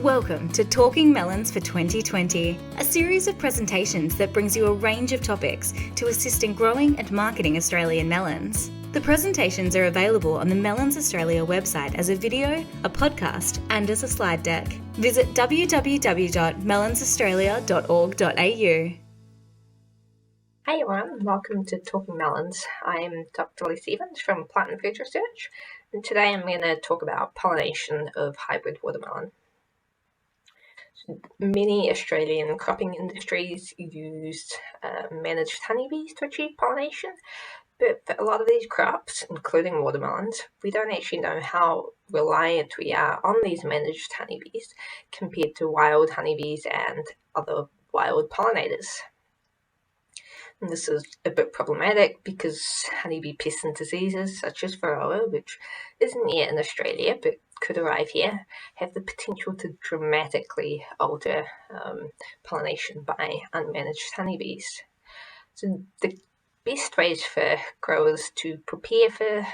Welcome to Talking Melons for 2020, a series of presentations that brings you a range of topics to assist in growing and marketing Australian melons. The presentations are available on the Melons Australia website as a video, a podcast, and as a slide deck. Visit www.melonsaustralia.org.au. Hi everyone, welcome to Talking Melons. I'm Dr. Lee Stevens from Plant and Food Research, and today I'm going to talk about pollination of hybrid watermelon. Many Australian cropping industries use managed honeybees to achieve pollination, but for a lot of these crops, including watermelons, we don't actually know how reliant we are on these managed honeybees compared to wild honeybees and other wild pollinators. And this is a bit problematic because honeybee pests and diseases such as Varroa, which isn't yet in Australia but could arrive here, have the potential to dramatically alter pollination by unmanaged honeybees. So the best ways for growers to prepare for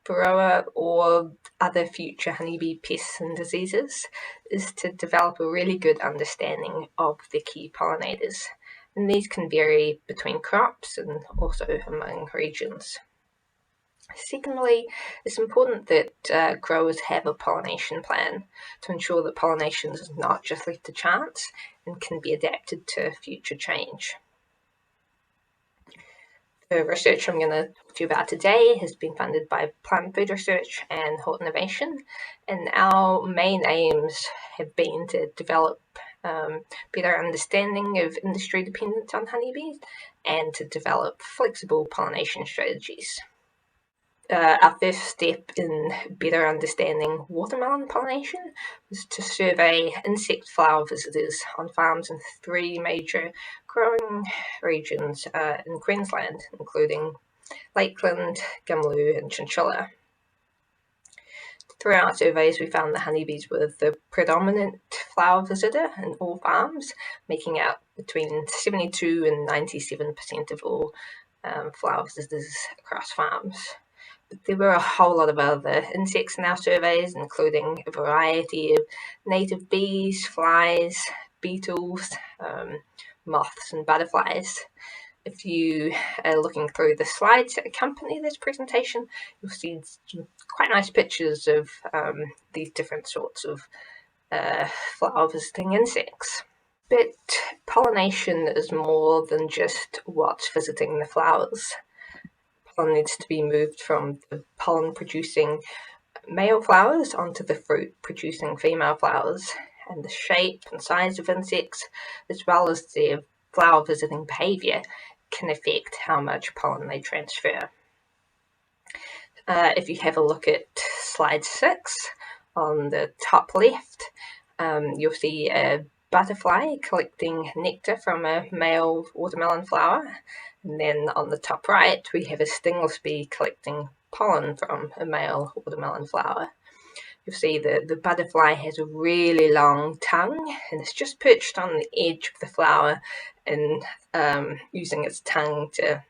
Varroa or other future honeybee pests and diseases is to develop a really good understanding of the key pollinators. And these can vary between crops and also among regions. Secondly, it's important that growers have a pollination plan to ensure that pollination is not just left to chance and can be adapted to future change. The research I'm going to talk to you about today has been funded by Plant and Food Research and Hort Innovation, and our main aims have been to develop better understanding of industry dependence on honeybees and to develop flexible pollination strategies. Our first step in better understanding watermelon pollination was to survey insect flower visitors on farms in 3 major growing regions in Queensland, including Lakeland, Gummaloo and Chinchilla. Through our surveys, we found the honeybees were the predominant flower visitor in all farms, making out between 72 and 97% of all flower visitors across farms. But there were a whole lot of other insects in our surveys, including a variety of native bees, flies, beetles, moths and butterflies. If you are looking through the slides that accompany this presentation, you'll see some quite nice pictures of these different sorts of flower visiting insects. But pollination is more than just what's visiting the flowers. Pollen needs to be moved from the pollen-producing male flowers onto the fruit-producing female flowers, and the shape and size of insects, as well as their flower-visiting behaviour, can affect how much pollen they transfer. If you have a look at slide 6 on the top left, you'll see a butterfly collecting nectar from a male watermelon flower, and then on the top right we have a stingless bee collecting pollen from a male watermelon flower. You'll see the butterfly has a really long tongue and it's just perched on the edge of the flower and using its tongue to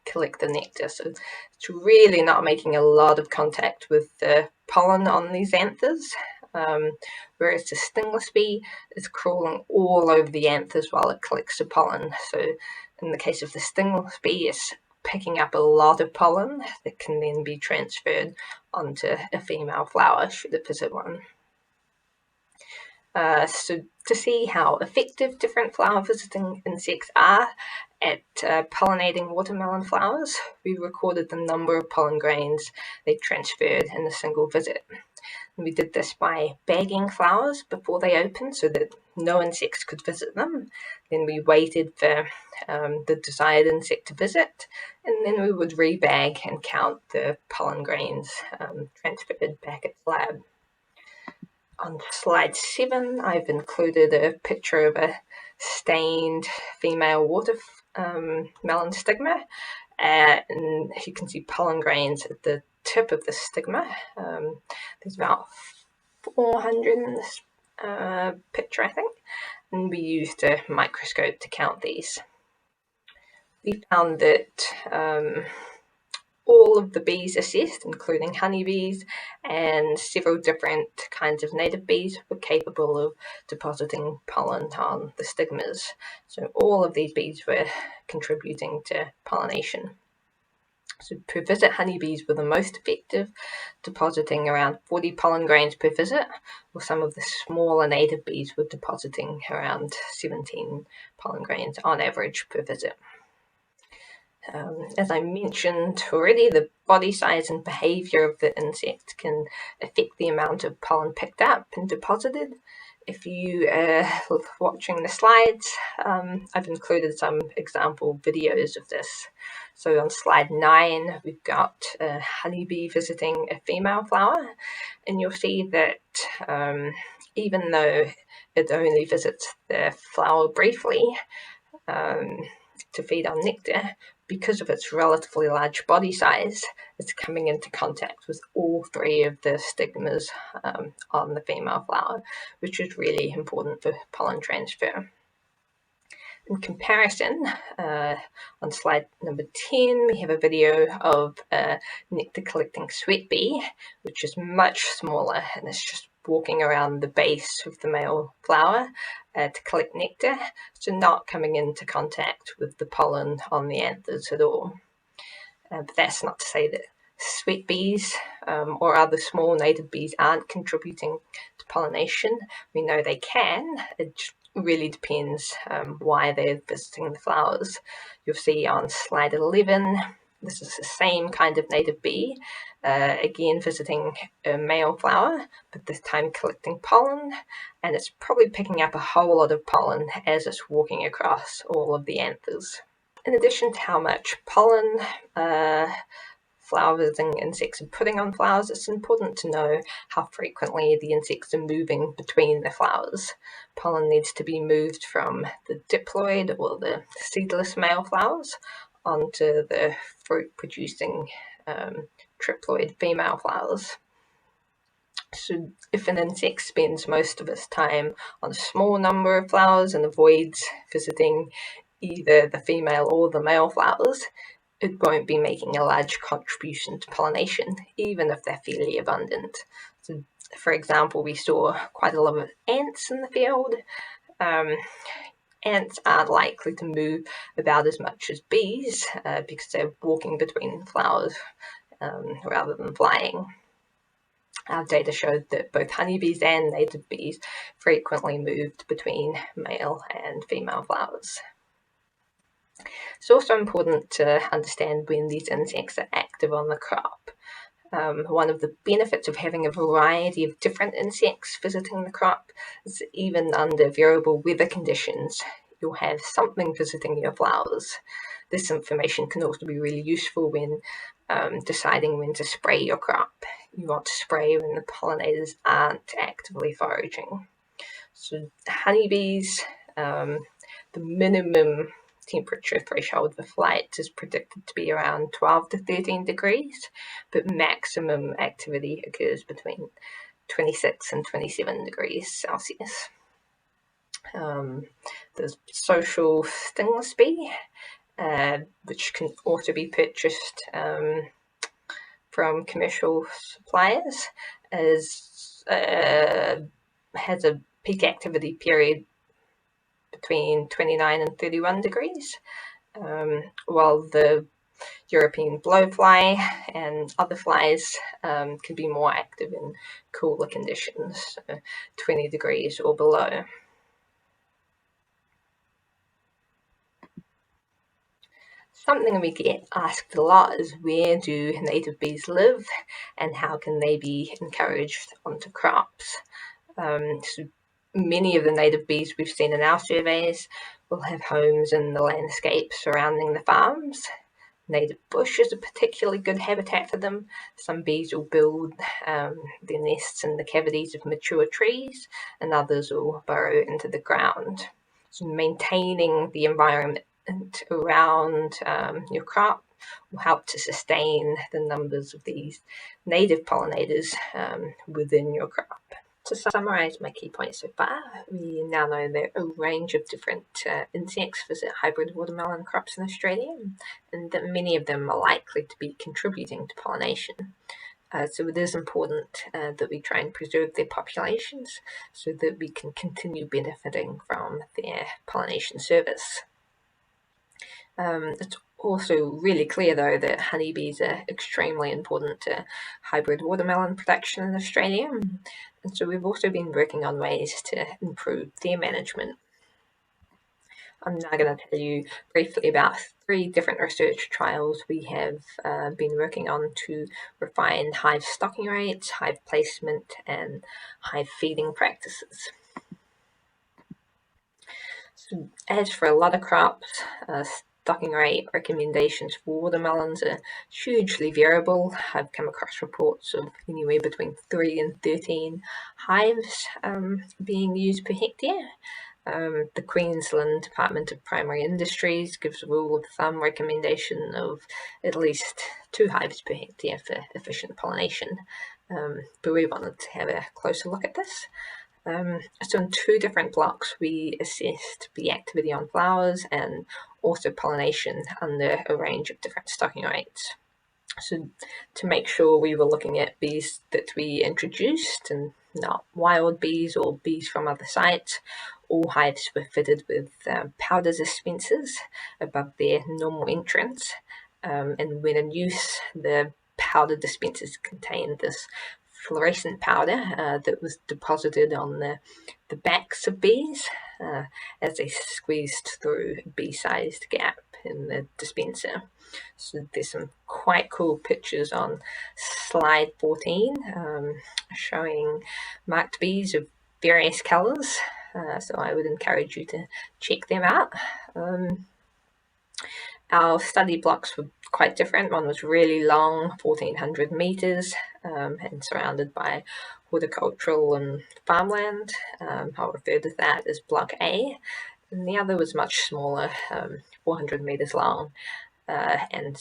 collect the nectar. So it's really not making a lot of contact with the pollen on these anthers, whereas the stingless bee is crawling all over the anthers while it collects the pollen. So in the case of the stingless bee, it's picking up a lot of pollen that can then be transferred onto a female flower should it visit one. So to see how effective different flower visiting insects are at pollinating watermelon flowers, we recorded the number of pollen grains they transferred in a single visit. And we did this by bagging flowers before they opened so that no insects could visit them. Then we waited for the desired insect to visit, and then we would rebag and count the pollen grains transferred back at the lab. On slide 7, I've included a picture of a stained female watermelon stigma, and you can see pollen grains at the tip of the stigma. There's about 400 in this picture, I think, and we used a microscope to count these. We found that all of the bees assessed, including honeybees and several different kinds of native bees, were capable of depositing pollen on the stigmas. So all of these bees were contributing to pollination. So per visit, honeybees were the most effective, depositing around 40 pollen grains per visit, while some of the smaller native bees were depositing around 17 pollen grains on average per visit. As I mentioned already, the body size and behaviour of the insect can affect the amount of pollen picked up and deposited. If you are watching the slides, I've included some example videos of this. So on slide 9, we've got a honeybee visiting a female flower, and you'll see that even though it only visits the flower briefly to feed on nectar, because of its relatively large body size, it's coming into contact with all 3 of the stigmas on the female flower, which is really important for pollen transfer. In comparison, on slide number 10, we have a video of a nectar collecting sweat bee, which is much smaller, and it's just walking around the base of the male flower to collect nectar, so not coming into contact with the pollen on the anthers at all. But that's not to say that sweat bees or other small native bees aren't contributing to pollination. We know they can. It really depends why they're visiting the flowers. You'll see on slide 11, this is the same kind of native bee, again visiting a male flower, but this time collecting pollen, and it's probably picking up a whole lot of pollen as it's walking across all of the anthers. In addition to how much pollen flower visiting insects are putting on flowers, it's important to know how frequently the insects are moving between the flowers. Pollen needs to be moved from the diploid or the seedless male flowers onto the fruit-producing triploid female flowers. So if an insect spends most of its time on a small number of flowers and avoids visiting either the female or the male flowers, it won't be making a large contribution to pollination, even if they're fairly abundant. So, for example, we saw quite a lot of ants in the field. Ants aren't likely to move about as much as bees because they're walking between flowers rather than flying. Our data showed that both honeybees and native bees frequently moved between male and female flowers. It's also important to understand when these insects are active on the crop. One of the benefits of having a variety of different insects visiting the crop is that even under variable weather conditions, you'll have something visiting your flowers. This information can also be really useful when deciding when to spray your crop. You want to spray when the pollinators aren't actively foraging. So honeybees, the minimum temperature threshold for flight is predicted to be around 12 to 13 degrees, but maximum activity occurs between 26 and 27 degrees Celsius. There's social stingless bee, which can also be purchased from commercial suppliers, has a peak activity period between 29 and 31 degrees, while the European blowfly and other flies can be more active in cooler conditions, 20 degrees or below. Something we get asked a lot is where do native bees live and how can they be encouraged onto crops. So many of the native bees we've seen in our surveys will have homes in the landscape surrounding the farms. Native bush is a particularly good habitat for them. Some bees will build their nests in the cavities of mature trees, and others will burrow into the ground. So maintaining the environment around your crop will help to sustain the numbers of these native pollinators within your crop. To summarise my key points so far, we now know that a range of different insects visit hybrid watermelon crops in Australia, and that many of them are likely to be contributing to pollination. So it is important that we try and preserve their populations so that we can continue benefiting from their pollination service. It's also really clear, though, that honeybees are extremely important to hybrid watermelon production in Australia, and so we've also been working on ways to improve their management. I'm now going to tell you briefly about 3 different research trials we have been working on to refine hive stocking rates, hive placement, and hive feeding practices. So, as for a lot of crops, stocking rate recommendations for watermelons are hugely variable. I've come across reports of anywhere between 3 and 13 hives being used per hectare. The Queensland Department of Primary Industries gives a rule of thumb recommendation of at least 2 hives per hectare for efficient pollination, but we wanted to have a closer look at this. So in 2 different blocks, we assessed bee activity on flowers and also pollination under a range of different stocking rates. So to make sure we were looking at bees that we introduced and not wild bees or bees from other sites, all hives were fitted with powder dispensers above their normal entrance. And when in use, the powder dispensers contained this fluorescent powder that was deposited on the backs of bees as they squeezed through a bee-sized gap in the dispenser. So there's some quite cool pictures on slide 14 showing marked bees of various colours, so I would encourage you to check them out. Our study blocks were quite different. One was really long, 1400 metres, and surrounded by horticultural and farmland. I'll refer to that as Block A. And the other was much smaller, 400 metres long, and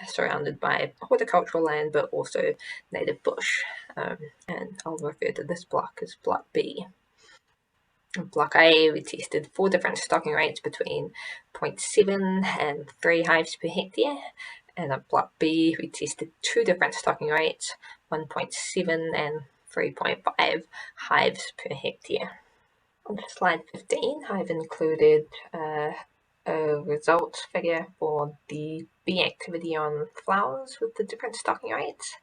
surrounded by horticultural land, but also native bush. And I'll refer to this block as Block B. In Block A, we tested 4 different stocking rates between 0.7 and 3 hives per hectare. And at Block B, we tested 2 different stocking rates, 1.7 and 3.5 hives per hectare. On slide 15, I've included a results figure for the bee activity on flowers with the different stocking rates.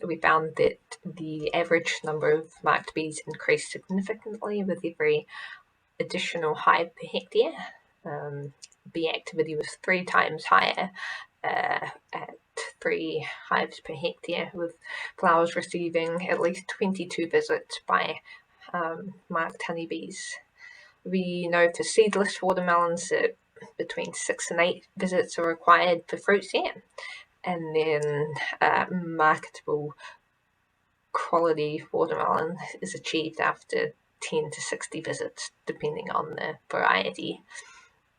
We found that the average number of marked bees increased significantly with every additional hive per hectare. Bee activity was 3 times higher at 3 hives per hectare, with flowers receiving at least 22 visits by marked honeybees. We know for seedless watermelons that between 6 and 8 visits are required for fruit set, and then marketable quality watermelon is achieved after 10 to 60 visits, depending on the variety.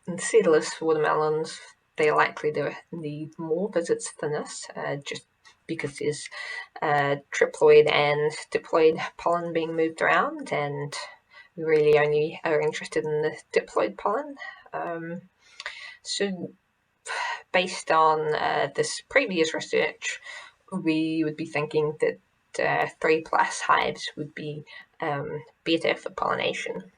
In seedless watermelons, they're likely to need more visits than this, just because there's triploid and diploid pollen being moved around, and we really only are interested in the diploid pollen. So based on this previous research, we would be thinking that 3+ hives would be better for pollination.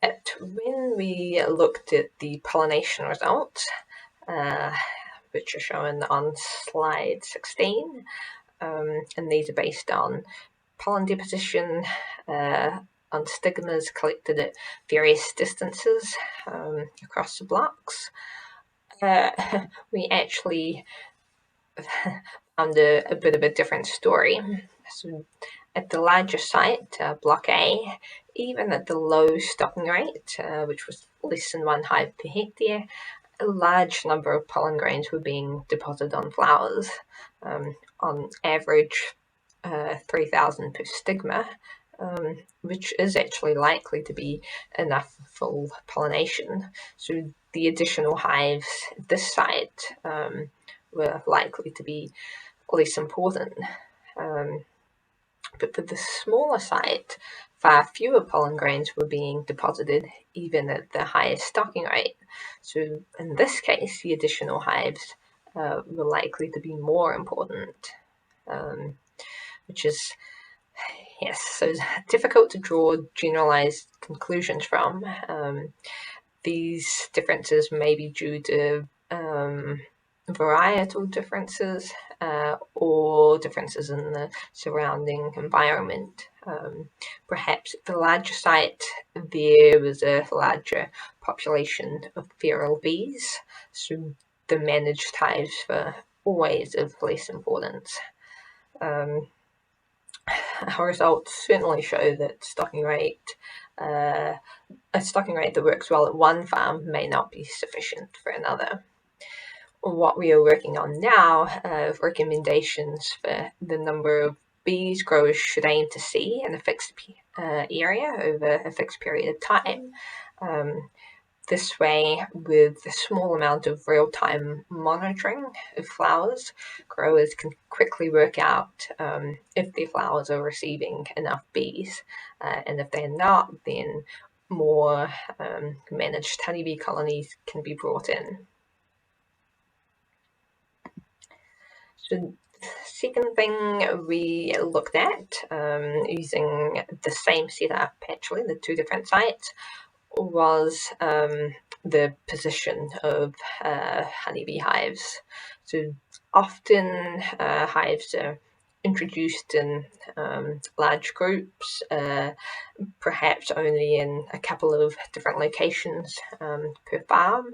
But when we looked at the pollination results, which are shown on slide 16, and these are based on pollen deposition on stigmas collected at various distances across the blocks, we actually found a bit of a different story. So at the larger site, Block A, even at the low stocking rate, which was less than 1 hive per hectare, a large number of pollen grains were being deposited on flowers, on average 3,000 per stigma, which is actually likely to be enough for full pollination. So the additional hives at this site were likely to be less important. But for the smaller site, far fewer pollen grains were being deposited, even at the highest stocking rate. So in this case, the additional hives were likely to be more important, which is, yes, so difficult to draw generalized conclusions from. These differences may be due to varietal differences or differences in the surrounding environment. Perhaps at the larger site there was a larger population of feral bees, so the managed hives were always of less importance. Our results certainly show that a stocking rate that works well at one farm may not be sufficient for another. What we are working on now recommendations for the number of bees growers should aim to see in a fixed area over a fixed period of time. This way, with a small amount of real-time monitoring of flowers, growers can quickly work out if their flowers are receiving enough bees, and if they're not, then more managed honeybee colonies can be brought in. So the second thing we looked at, using the same setup, actually, the two different sites, was the position of honeybee hives. So often hives are introduced in large groups, perhaps only in a couple of different locations per farm,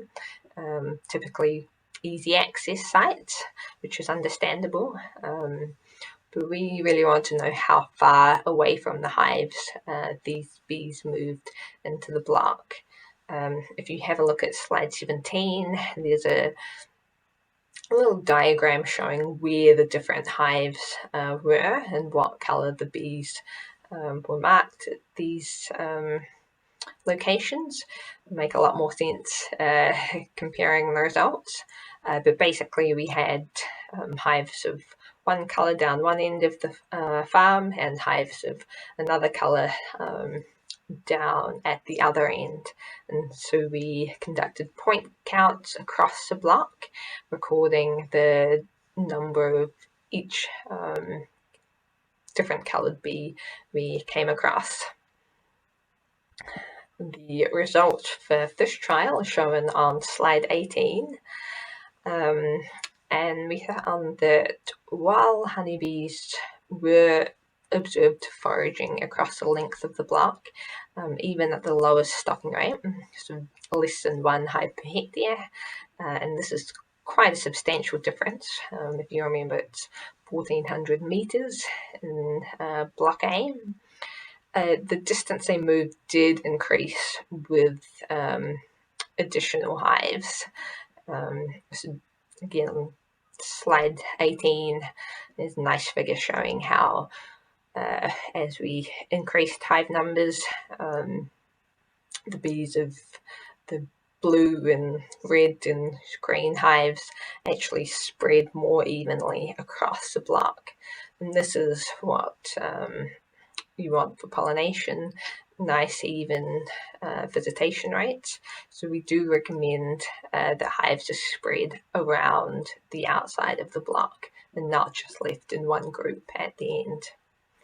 typically easy access sites, which is understandable. But we really want to know how far away from the hives these bees moved into the block. If you have a look at slide 17, there's a little diagram showing where the different hives were and what colour the bees were marked at these locations. Make a lot more sense comparing the results. But basically we had hives of one colour down one end of the farm and hives of another colour down at the other end. And so we conducted point counts across the block, recording the number of each different coloured bee we came across. The results for this trial are shown on slide 18. And we found that while honeybees were observed foraging across the length of the block, even at the lowest stocking rate, so less than 1 hive per hectare, and this is quite a substantial difference. If you remember, it's 1,400 metres in block A. The distance they moved did increase with additional hives. So again, slide 18 is a nice figure showing how as we increased hive numbers, the bees of the blue and red and green hives actually spread more evenly across the block. And this is what you want for pollination, nice even visitation rates. So we do recommend that hives are spread around the outside of the block and not just left in one group at the end.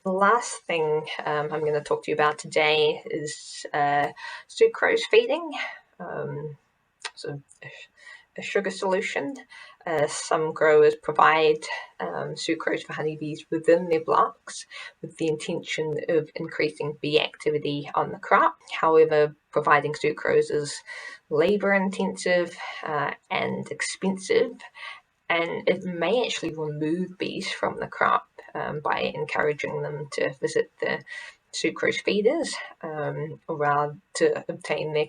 The last thing I'm going to talk to you about today is sucrose feeding. So a sugar solution. Some growers provide sucrose for honeybees within their blocks with the intention of increasing bee activity on the crop. However, providing sucrose is labour intensive and expensive, and it may actually remove bees from the crop by encouraging them to visit the sucrose feeders or to obtain their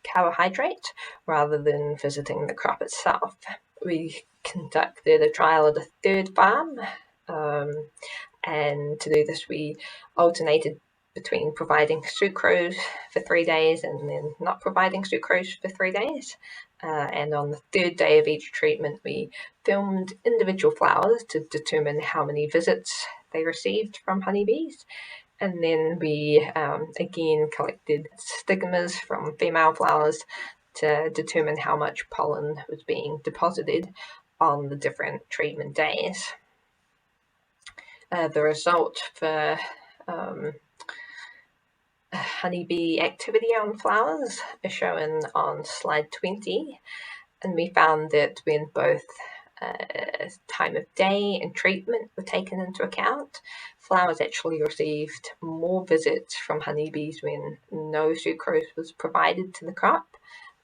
carbohydrate rather than visiting the crop itself. We conducted a trial at a third farm, and to do this we alternated between providing sucrose for 3 days and then not providing sucrose for 3 days. And on the third day of each treatment we filmed individual flowers to determine how many visits they received from honeybees. And then we again collected stigmas from female flowers to determine how much pollen was being deposited on the different treatment days. The result for honeybee activity on flowers is shown on slide 20, and we found that when both time of day and treatment were taken into account, flowers actually received more visits from honeybees when no sucrose was provided to the crop,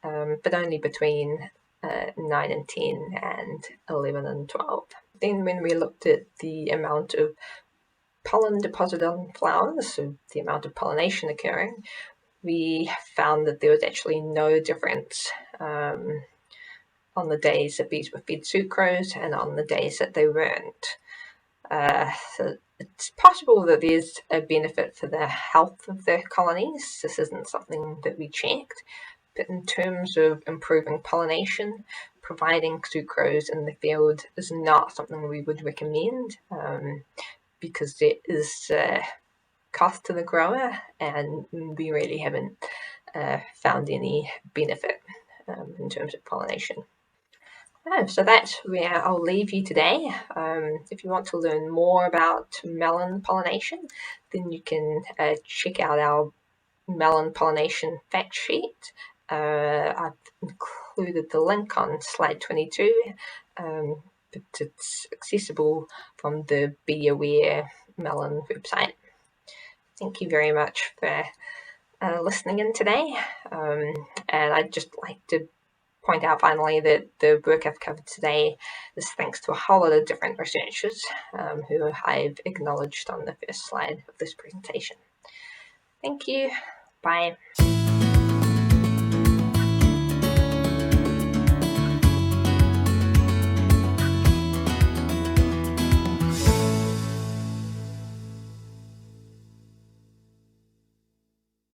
but only between 9 and 10 and 11 and 12. Then when we looked at the amount of pollen deposited on flowers, so the amount of pollination occurring, we found that there was actually no difference on the days that bees were fed sucrose and on the days that they weren't. So it's possible that there's a benefit for the health of the colonies. This isn't something that we checked, but in terms of improving pollination, providing sucrose in the field is not something we would recommend, because there is cost to the grower, and we really haven't found any benefit in terms of pollination. So that's where I'll leave you today. If you want to learn more about melon pollination, then you can check out our melon pollination fact sheet. I've included the link on slide 22, but it's accessible from the Be Aware Melon website. Thank you very much for listening in today, and I'd just like to point out finally that the work I've covered today is thanks to a whole lot of different researchers who I've acknowledged on the first slide of this presentation. Thank you. Bye.